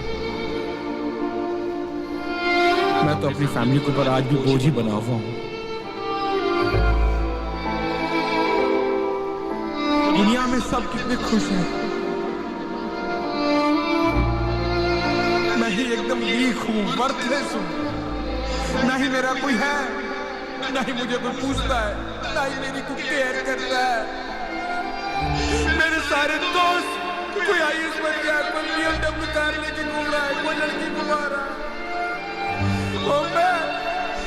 मैं तो अपनी फैमिली के ऊपर आज भी बोझ ही बना हुआ हूं। दुनिया में सब कितने खुश हैं, मैं ही एकदम वीक हूँ, वर्थलेस हूँ। ना ही मेरा कोई है, ना ही मुझे कोई पूछता है, ना ही मेरी कोई केयर करता है। मेरे सारे दोस्त कोई आईएएस बन गया, कोई BMW कार लेके घूम रहा है, कोई लड़की घुमा रहा है, और मैं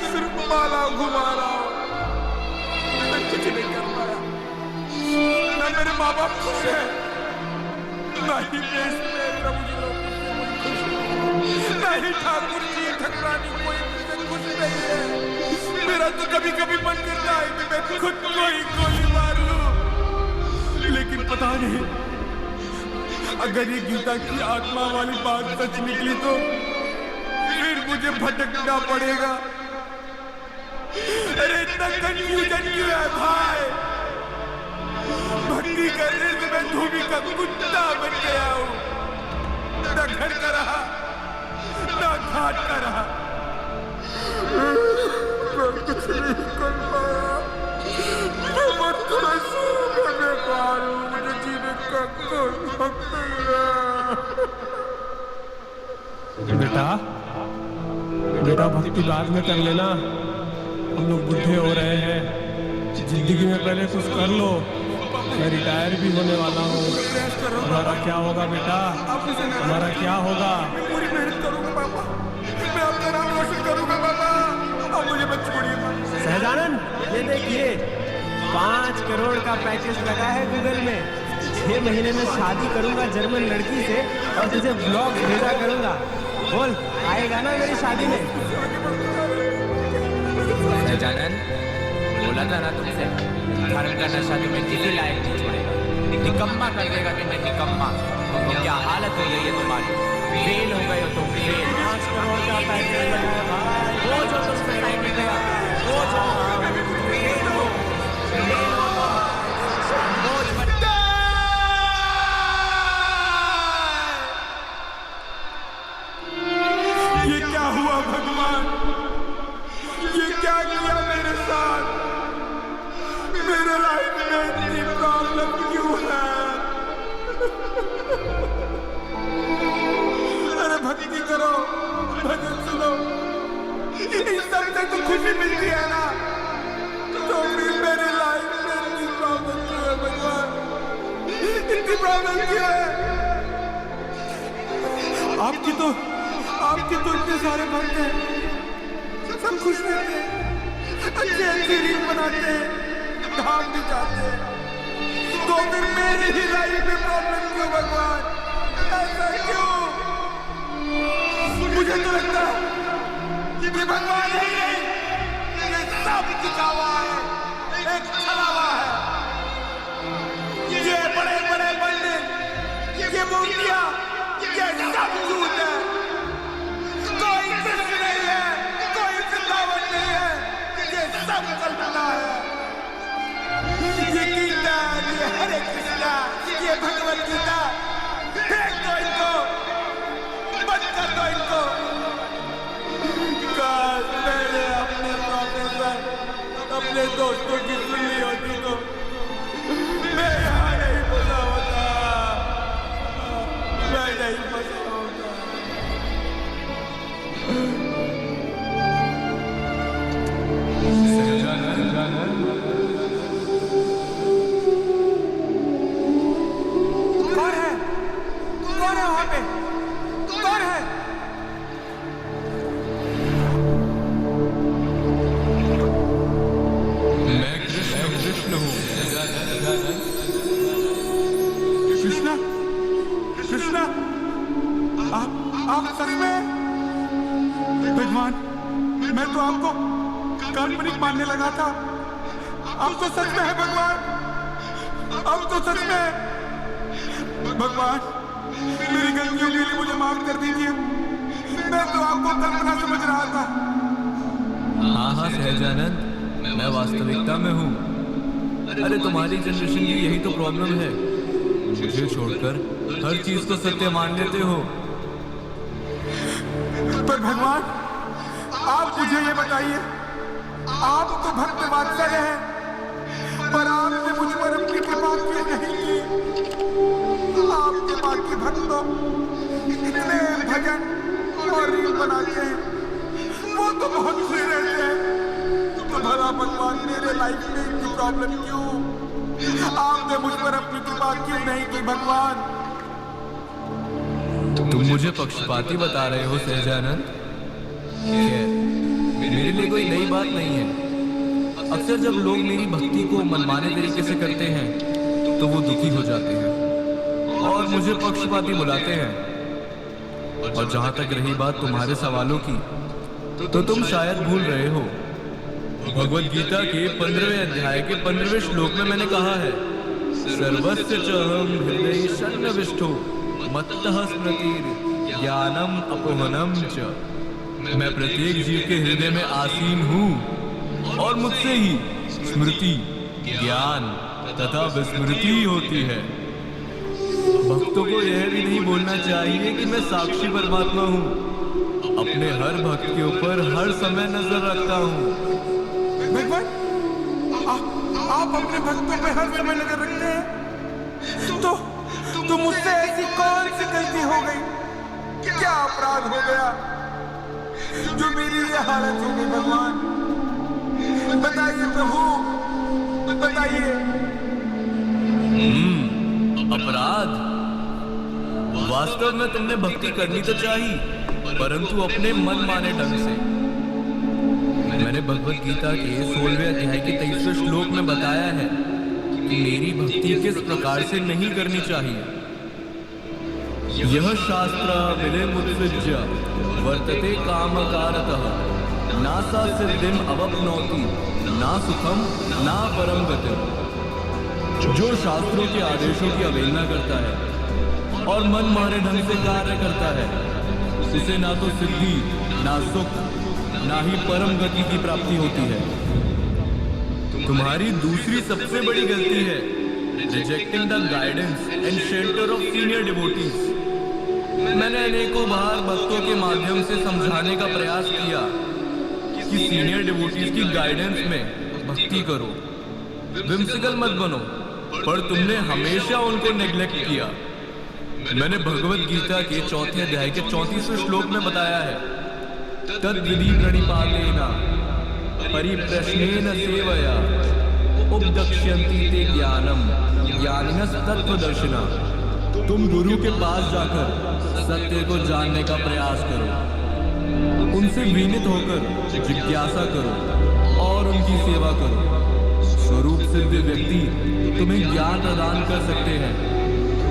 सिर्फ माला घुमा रहा हूँ। मैं कुछ नहीं कर पाया। ना मेरे माँ बाप खुश है, ना ही देश में प्रभु जी लोग खुश है, ना ही ठाकुर जी ठकुरानी कोई मुझसे खुश नहीं है। मेरा तो कभी कभी मन करता है कि मैं खुद को ही गोली मार लूं, लेकिन पता नहीं अगर ये गीता की आत्मा वाली बात सच निकली तो फिर मुझे भटकना पड़ेगा। अरे इतना कंफ्यूजन क्यों है भाई? भक्ति करने से मैं धोबी का कुत्ता बन गया हूँ, ना घर का रहा, ना घाट का रहा। मैं कुछ नहीं कर पाया, मैं बदतमीज हूँ, मैं बेकार हूँ, मुझे जीने का कोई हक नहीं है। बेटा भक्ति बाद में कर लेना, हम लोग बुढ़े हो रहे हैं, जिंदगी में पहले कुछ कर लो। मैं रिटायर भी होने वाला हूँ। हमारा क्या होगा बेटा, हमारा क्या होगा? पूरी मेहनत करूँगा पापा, मैं आपका नाम रोशन करूँगा पापा, अब मुझे मत छोड़िए। सहजानंद ये देखिए 5 करोड़ का पैकेज लगा है गूगल में। 6 महीने में शादी करूँगा जर्मन लड़की से और तुझे ब्लॉग भेजा करूँगा। बोल आएगा ना मेरी शादी में? सहजानंद बोला था ना तुमसे, धर्म का नशा तुम्हें किसी लायक नहीं छोड़ेगा, निकम्मा कर देगा तुम्हें, निकम्मा। तो क्या हालत हो गई है तुम्हारी? फेल हो गए हो तुम, फेल। 5 करोड़ का पैकेज लगा है भाई, वो जो तुमसे नहीं मिलेगा, वो जो फेल हो, ये क्या हुआ भगवान? ये क्या किया मेरे साथ? मेरे लाइफ में इतनी प्रॉब्लम क्यों है? अरे भक्ति करो, भजन सुनो, इन सब से तो खुशी मिलती है ना, तो फिर मेरे लाइफ में इतनी प्रॉब्लम क्यों है भगवान? इतनी प्रॉब्लम क्यों है? आपकी तो इतने सारे भक्त हैं, सब खुश रहते हैं, अच्छे अच्छे रील बनाते हैं, धाम भी जाते हैं, तो फिर मेरी ही लाइफ में प्रॉब्लम क्यों भगवान? ऐसा क्यों? मुझे तो लगता है ये भगवान है ही नहीं, ये सब दिखावा है, एक छलावा है। ये बड़े बड़े पंडित, ये मूर्तियां, ये सब झूठ है। कोई कृष्ण नहीं है, कोई वृंदावन नहीं है, ये सब कल्पना है। ये गीता, ये हरे कृष्णा, ये भगवत गीता, फेंक दो इनको, बंद कर दो इनको। काश मैंने अपने प्रोफेसर, अपने दोस्तों की सुनी होती तो मैं यहाँ नहीं फंसा होता, मैं नहीं फंसा होता। कौन है? कौन है वहां पे? कौन है? मैं कृष्ण हूँ। कृष्णा, कृष्णा, आप सच में? भगवान, मैं तो आपको काल्पनिक मानने लगा था, अब तो सच में है भगवान, अब तो सच में। भगवान मेरी गलतियों के लिए मुझे माफ कर दीजिए। मैं तो आपको कल्पना समझ रहा था। हाँ हाँ सहजानंद, मैं वास्तविकता में हूँ। अरे तुम्हारी जनरेशन की यही तो प्रॉब्लम है, मुझे छोड़कर हर चीज को सत्य मान लेते हो। पर भगवान, आप मुझे ये बताइए, आप तो भक्त वात्सल्य हैं, पर आपने मुझ पर अपनी कृपा क्यों नहीं की? आपके बाकी भक्त तो इतने भजन और रील बनाते हैं, वो तो बहुत खुश रहते हैं। तो भला भगवान, मेरे लाइफ में इतनी प्रॉब्लम क्यों? आपने मुझ पर अपनी कृपा क्यों नहीं की भगवान? तुम मुझे पक्षपाती बता रहे हो सहजानंद? खैर, मेरे लिए कोई नई बात नहीं है। अक्सर जब लोग मेरी भक्ति को मनमाने तरीके से करते हैं तो वो दुखी हो जाते हैं और मुझे पक्षपाती बुलाते हैं। और जहां तक रही बात तुम्हारे सवालों की, तो तुम शायद भूल रहे हो। भगवद गीता के 15वें अध्याय के 15वें श्लोक में मैंने कहा है, सर्वस्य चहम हृदय सन्निविष्टो मत्तः स्मृतिर् ज्ञानम अपोहनम च। मैं प्रत्येक जीव के हृदय में आसीन हूँ और मुझसे ही स्मृति, ज्ञान तथा विस्मृति होती है। भक्तों को यह भी नहीं बोलना चाहिए कि मैं साक्षी परमात्मा हूँ। अपने हर भक्त के ऊपर हर समय नजर रखता हूँ। भगवान, आप अपने भक्तों पे हर समय नजर रखते हैं, तो मुझसे ऐसी कौन सी गलती हो गई? क्या अपराध हो गया जो मेरी ये हालत हो गई? भगवान बताइए प्रभु, बताइए। अपराध? वास्तव में तुमने भक्ति करनी तो चाहिए, परंतु अपने मन माने ढंग से। मैंने भगवद गीता के 16वें अध्याय के 23वें श्लोक में बताया है कि मेरी भक्ति किस प्रकार से नहीं करनी चाहिए। यह शास्त्र विलेमुत्सृज्य वर्तते कामकारतः नासा सिद्धिम अवप्नोति ना सुखम ना परम गतिम। जो शास्त्रों के आदेशों की अवहेलना करता है और मन मारे ढंग से कार्य करता है, उसे ना तो सिद्धि, ना सुख, ना ही परम गति की प्राप्ति होती है। तुम्हारी दूसरी सबसे बड़ी गलती है rejecting the guidance and shelter of senior devotees. मैंने अनेकों बार भक्तों के माध्यम से समझाने का प्रयास किया कि सीनियर डिवोटीज की गाइडेंस में भक्ति करो, विम्सिकल मत बनो, पर तुमने हमेशा उनको नेग्लेक्ट किया। मैंने भगवद गीता के 4थे अध्याय के 34वें श्लोक में बताया है, तद्विधि प्रणिपातेन परिप्रश्नेन सेवया उपदक्ष्यन्ति ते ज्ञानम ज्ञानिनः तत्त्वदर्शिनः। तुम गुरु के पास जाकर सत्य को जानने का प्रयास करो, उनसे विनीत होकर जिज्ञासा करो और उनकी सेवा करो। स्वरूप सिद्ध व्यक्ति तुम्हें ज्ञान प्रदान कर सकते हैं,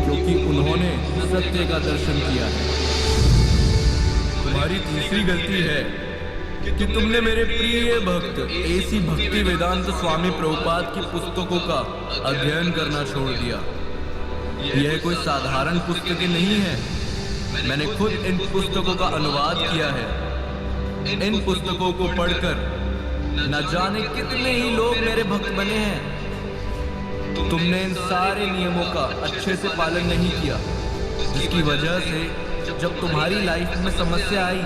क्योंकि उन्होंने सत्य का दर्शन किया है। तुम्हारी तीसरी गलती है कि तुमने मेरे प्रिय भक्त एसी भक्ति वेदांत स्वामी प्रभुपाद की पुस्तकों का अध्ययन करना छोड़ दिया। यह कोई साधारण पुस्तकें नहीं है। मैंने खुद इन पुस्तकों का अनुवाद किया है। इन पुस्तकों को पढ़कर न जाने कितने ही लोग मेरे भक्त बने हैं। तुमने इन सारे नियमों का अच्छे से पालन नहीं किया, जिसकी वजह से जब तुम्हारी लाइफ में समस्या आई,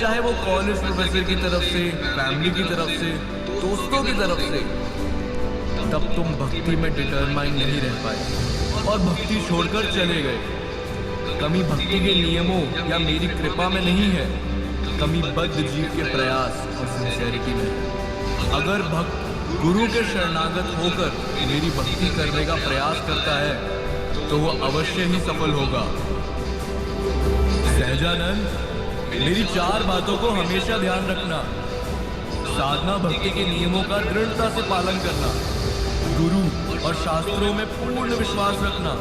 चाहे वो कॉलेज प्रोफेसर की तरफ से, फैमिली की तरफ से, दोस्तों की तरफ से, तब तुम भक्ति में डिटरमाइन नहीं रह पाए और भक्ति छोड़कर चले गए। कमी भक्ति के नियमों या मेरी कृपा में नहीं है, कमी बद्ध जीव के प्रयास और सिंसेरिटी में। अगर भक्त गुरु के शरणागत होकर मेरी भक्ति करने का प्रयास करता है, तो वो अवश्य ही सफल होगा। सहजानंद, मेरी 4 बातों को हमेशा ध्यान रखना। साधना भक्ति के नियमों का दृढ़ता से पालन करना, गुरु और शास्त्रों में पूर्ण विश्वास रखना,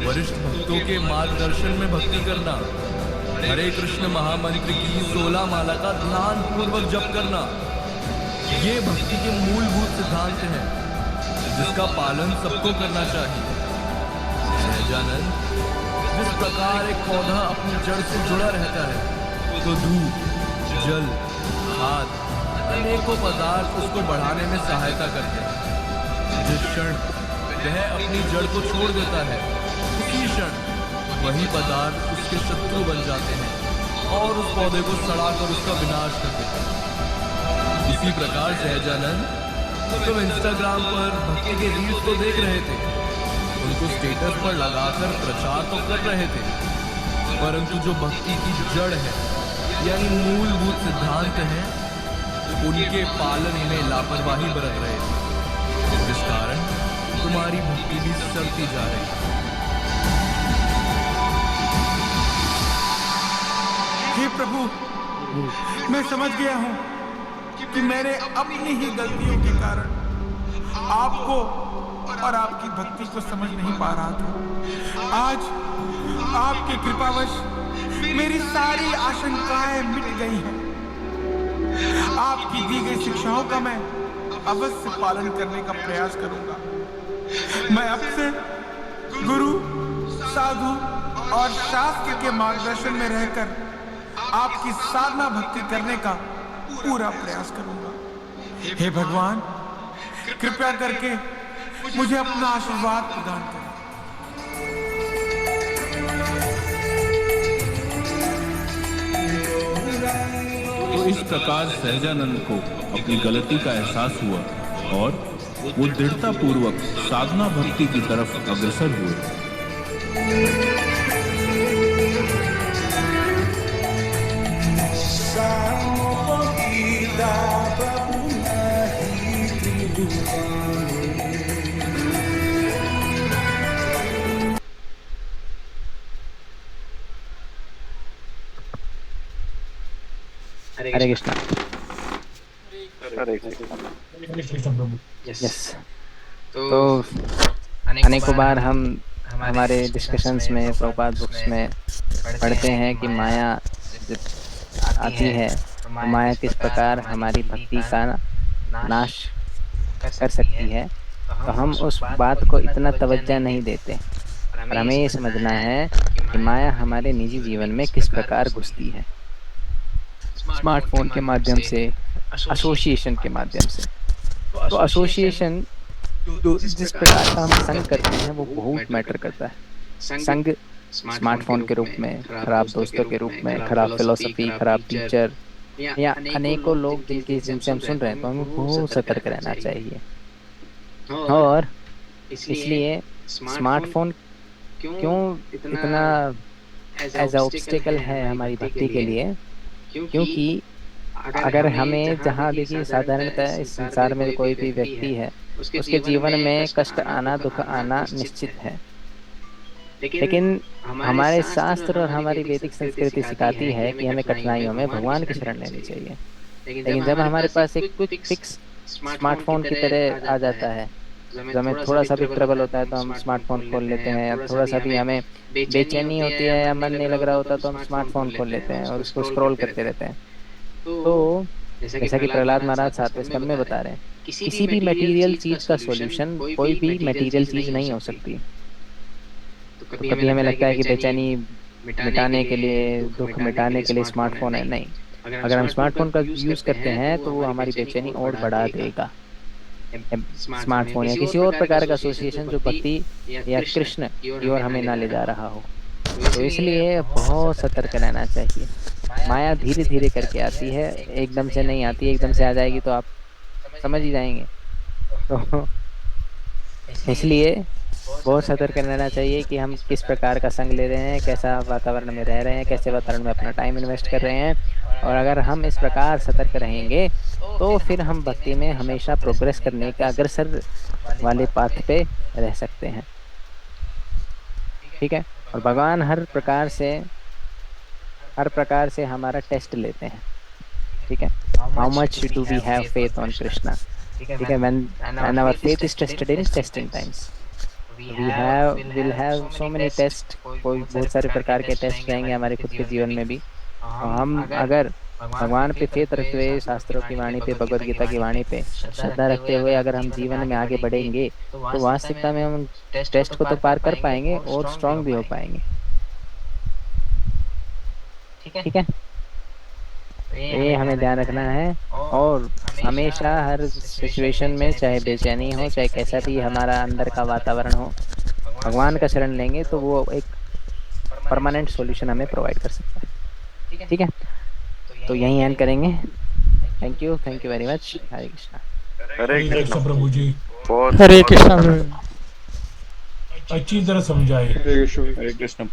वरिष्ठ भक्तों के मार्गदर्शन में भक्ति करना, हरे कृष्ण महामंत्र की 16 माला का ध्यान पूर्वक जप करना। ये भक्ति के मूलभूत सिद्धांत हैं, जिसका पालन सबको करना चाहिए। सहजानंद, जिस प्रकार एक पौधा अपनी जड़ से जुड़ा रहता है तो धूप, जल, खाद, अनेकों पदार्थ उसको बढ़ाने में सहायता करते हैं। जिस क्षण वह अपनी जड़ को छोड़ देता है, उसी क्षण वही पदार्थ उसके शत्रु बन जाते हैं और उस पौधे को सड़ाकर उसका विनाश कर देते हैं। इसी प्रकार सहजानंद, तुम इंस्टाग्राम पर भक्ति के रील्स तो देख रहे थे, उनको स्टेटस पर लगाकर प्रचार तो कर रहे थे, परंतु जो भक्ति की जड़ है यानी मूलभूत सिद्धांत हैं, उनके पालन में लापरवाही बरत रहे थे, जिस कारण तुम्हारी भक्ति भी सड़ती जा रही है। हे प्रभु, मैं समझ गया हूँ कि मैंने अपनी ही गलतियों के कारण आपको और आपकी भक्ति को समझ नहीं पा रहा था। आज आपके कृपावश मेरी सारी आशंकाएं मिट गई हैं। आपकी दी गई शिक्षाओं का मैं अवश्य पालन करने का प्रयास करूंगा। मैं अब से गुरु, साधु और शास्त्र के मार्गदर्शन में रहकर आपकी साधना भक्ति करने का पूरा प्रयास करूंगा। हे भगवान, कृपया करके मुझे अपना आशीर्वाद प्रदान करें। तो इस प्रकार सहजानंद को अपनी गलती का एहसास हुआ और वो दृढ़ता पूर्वक साधना भक्ति की तरफ अग्रसर हुए। हरे कृष्णा। यस। यस। तो अनेकों बार हम हमारे डिस्कशंस में, प्रभुपाद बुक्स में पढ़ते हैं कि माया आती है, तो माया किस प्रकार हमारी भक्ति का नाश कर सकती है। तो हम उस बात को इतना तवज्जो नहीं देते, पर हमें ये समझना है कि माया हमारे निजी जीवन में किस प्रकार घुसती है। स्मार्टफोन के माध्यम से, एसोसिएशन के माध्यम से। तो एसोसिएशन जिस प्रकार का हम संग करते हैं वो बहुत मैटर करता है। संग स्मार्टफोन के रूप में, खराब दोस्तों के रूप में, खराब फिलोसफी, खराब टीचर या अनेकों लोग जिनसे हम सुन रहे हैं, तो हमें बहुत सतर्क रहना चाहिए। और इसलिए स्मार्टफोन क्यों इतना एज ऑब्स्टिकल है हमारी भक्ति के लिए, क्योंकि अगर हमें, जहाँ देखिए साधारणतः इस संसार में कोई भी व्यक्ति है, उसके जीवन में कष्ट आना, दुख आना निश्चित है, लेकिन हमारे शास्त्र और हमारी वैदिक संस्कृति सिखाती है कि हमें कठिनाइयों में भगवान की शरण लेनी चाहिए। लेकिन जब हमारे पास एक क्विक फिक्स स्मार्टफोन की तरह आ जाता है, जब हमें थोड़ा सा भी ट्रबल होता है तो हम स्मार्टफोन खोल लेते हैं, या थोड़ा सा भी हमें बेचैनी होती है या मन नहीं लग रहा होता तो हम स्मार्टफोन खोल लेते हैं और उसको स्क्रॉल करते रहते हैं। तो जैसा कि प्रहलाद महाराज 7वें स्कंद में बता रहे हैं, किसी भी मटेरियल चीज का सॉल्यूशन कोई भी मटेरियल चीज नहीं हो सकती। तो कभी हमें लगता है कि बेचैनी मिटाने के लिए, दुख मिटाने के लिए स्मार्टफोन है, नहीं। अगर हम स्मार्टफोन का यूज करते हैं तो वो हमारी बेचैनी और बढ़ा देगा। स्मार्टफोन या किसी और प्रकार का एसोसिएशन जो भक्ति या कृष्ण की ओर हमें ना ले जा रहा हो। तो इसलिए बहुत सतर्क रहना चाहिए। माया धीरे धीरे करके आती है, एकदम से नहीं आती। एकदम से आ जाएगी तो आप समझ ही जाएंगे। तो इसलिए बहुत सतर्क रहना चाहिए कि हम किस प्रकार का संग ले रहे हैं, कैसा वातावरण में रह रहे हैं, कैसे वातावरण में अपना टाइम इन्वेस्ट कर रहे हैं। और अगर हम इस प्रकार सतर्क रहेंगे तो फिर हम भक्ति में हमेशा प्रोग्रेस करने के अग्रसर वाले पाथ पे रह सकते हैं। ठीक है। और भगवान हर प्रकार से हमारा टेस्ट लेते हैं। ठीक है। How much do we have faith on Krishna. ठीक है। When our faith is tested in testing times, we'll have so many test. कोई बहुत सारे प्रकार के टेस्ट रहेंगे हमारे खुद के जीवन में भी। हम अगर भगवान पे फेथ रखते हुए, शास्त्रों की वाणी पे, भगवद गीता की वाणी पे श्रद्धा रखते हुए अगर हम जीवन में आगे बढ़ेंगे तो वास्तविकता में हम टेस्ट को तो पार कर पाएंगे और स्ट्रांग भी हो पाएंगे। ठीक है, ये हमें ध्यान रखना है। और हमेशा हर सिचुएशन में, चाहे बेचैनी हो, चाहे कैसा भी हमारा अंदर का वातावरण हो, भगवान का शरण लेंगे तो वो एक परमानेंट सॉल्यूशन हमें प्रोवाइड कर सकता है। ठीक है, तो यहीं एंड करेंगे। Thank you very much. Hare Krishna. Hare Krishna Prabhu ji. Hare Krishna. अच्छी तरह समझाए। हरे कृष्ण।